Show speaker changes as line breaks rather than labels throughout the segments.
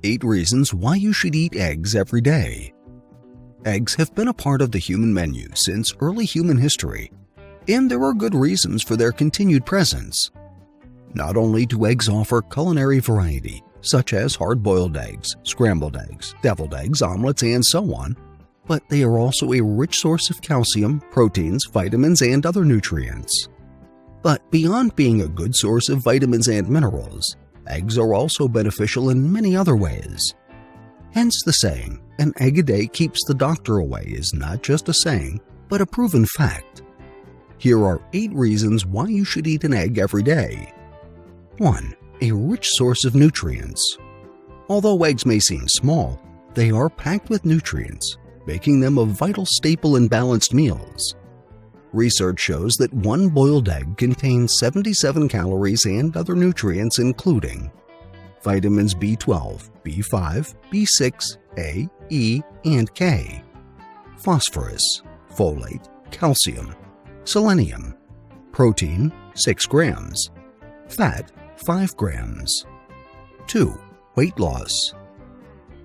8 reasons why you should eat eggs every day. Eggs have been a part of the human menu since early human history, and there are good reasons for their continued presence. Not only do eggs offer culinary variety, such as hard-boiled eggs, scrambled eggs, deviled eggs, omelets, and so on, but they are also a rich source of calcium, proteins, vitamins, and other nutrients. But beyond being a good source of vitamins and minerals, eggs are also beneficial in many other ways. Hence the saying, "An egg a day keeps the doctor away," is not just a saying, but a proven fact. Here are 8 reasons why you should eat an egg every day. 1. A rich source of nutrients. Although eggs may seem small, they are packed with nutrients, making them a vital staple in balanced meals. Research shows that one boiled egg contains 77 calories and other nutrients including vitamins B12, B5, B6, A, E, and K, phosphorus, folate, calcium, selenium, protein 6 grams, fat 5 grams. 2. Weight loss.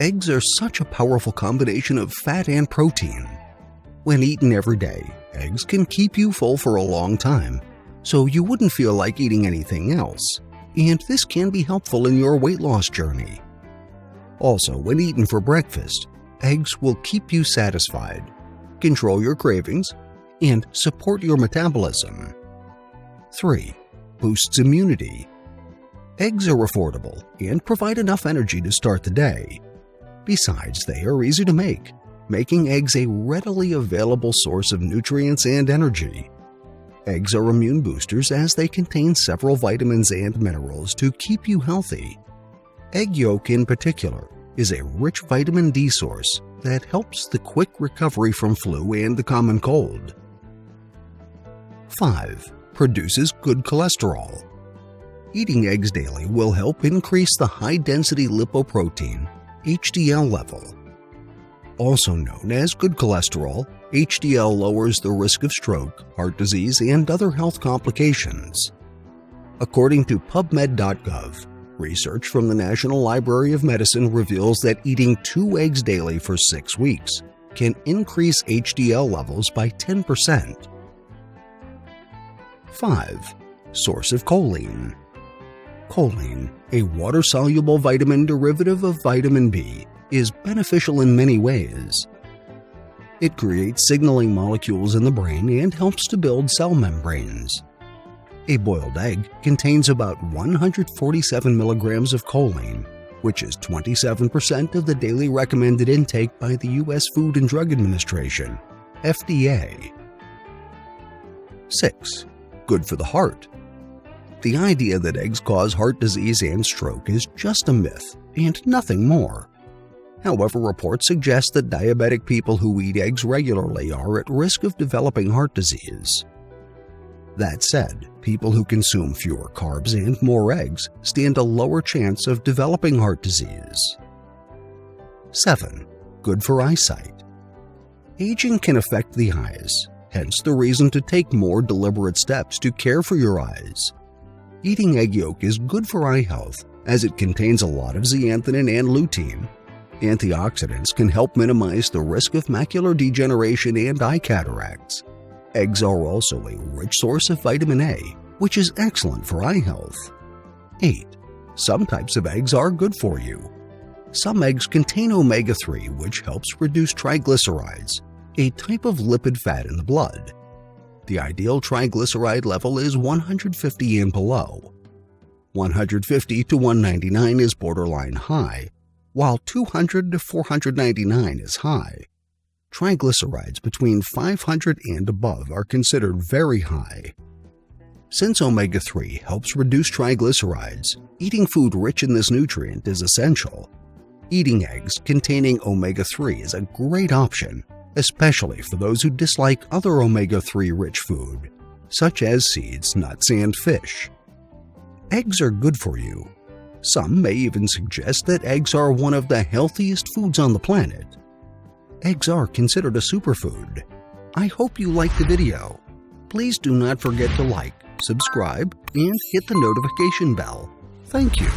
Eggs are such a powerful combination of fat and protein. When eaten every day, eggs can keep you full for a long time, so you wouldn't feel like eating anything else, and this can be helpful in your weight loss journey. Also, when eaten for breakfast, eggs will keep you satisfied, control your cravings, and support your metabolism. 3. Boosts immunity. Eggs are affordable and provide enough energy to start the day. Besides, they are easy to make, making eggs a readily available source of nutrients and energy. Eggs are immune boosters as they contain several vitamins and minerals to keep you healthy. Egg yolk in particular is a rich vitamin D source that helps the quick recovery from flu and the common cold. 5. Produces good cholesterol. Eating eggs daily will help increase the high-density lipoprotein, HDL level. Also known as good cholesterol, HDL lowers the risk of stroke, heart disease, and other health complications. According to PubMed.gov, research from the National Library of Medicine reveals that eating 2 eggs daily for 6 weeks can increase HDL levels by 10%. 5. Source of choline. Choline, a water-soluble vitamin derivative of vitamin B, is beneficial in many ways. It creates signaling molecules in the brain and helps to build cell membranes. A boiled egg contains about 147 milligrams of choline, which is 27% of the daily recommended intake by the U.S. Food and Drug Administration, FDA. 6. Good for the heart. The idea that eggs cause heart disease and stroke is just a myth and nothing more. However, reports suggest that diabetic people who eat eggs regularly are at risk of developing heart disease. That said, people who consume fewer carbs and more eggs stand a lower chance of developing heart disease. 7. Good for eyesight. Aging can affect the eyes, hence the reason to take more deliberate steps to care for your eyes. Eating egg yolk is good for eye health as it contains a lot of zeaxanthin and lutein. Antioxidants can help minimize the risk of macular degeneration and eye cataracts. Eggs are also a rich source of vitamin A, which is excellent for eye health. 8. Some types of eggs are good for you. Some eggs contain omega-3, which helps reduce triglycerides, a type of lipid fat in the blood. The ideal triglyceride level is 150 and below. 150 to 199 is borderline high, while 200 to 499 is high. Triglycerides between 500 and above are considered very high. Since omega-3 helps reduce triglycerides, eating food rich in this nutrient is essential. Eating eggs containing omega-3 is a great option, especially for those who dislike other omega-3 rich food, such as seeds, nuts, and fish. Eggs are good for you. Some may even suggest that eggs are one of the healthiest foods on the planet. Eggs are considered a superfood. I hope you liked the video. Please do not forget to like, subscribe, and hit the notification bell. Thank you.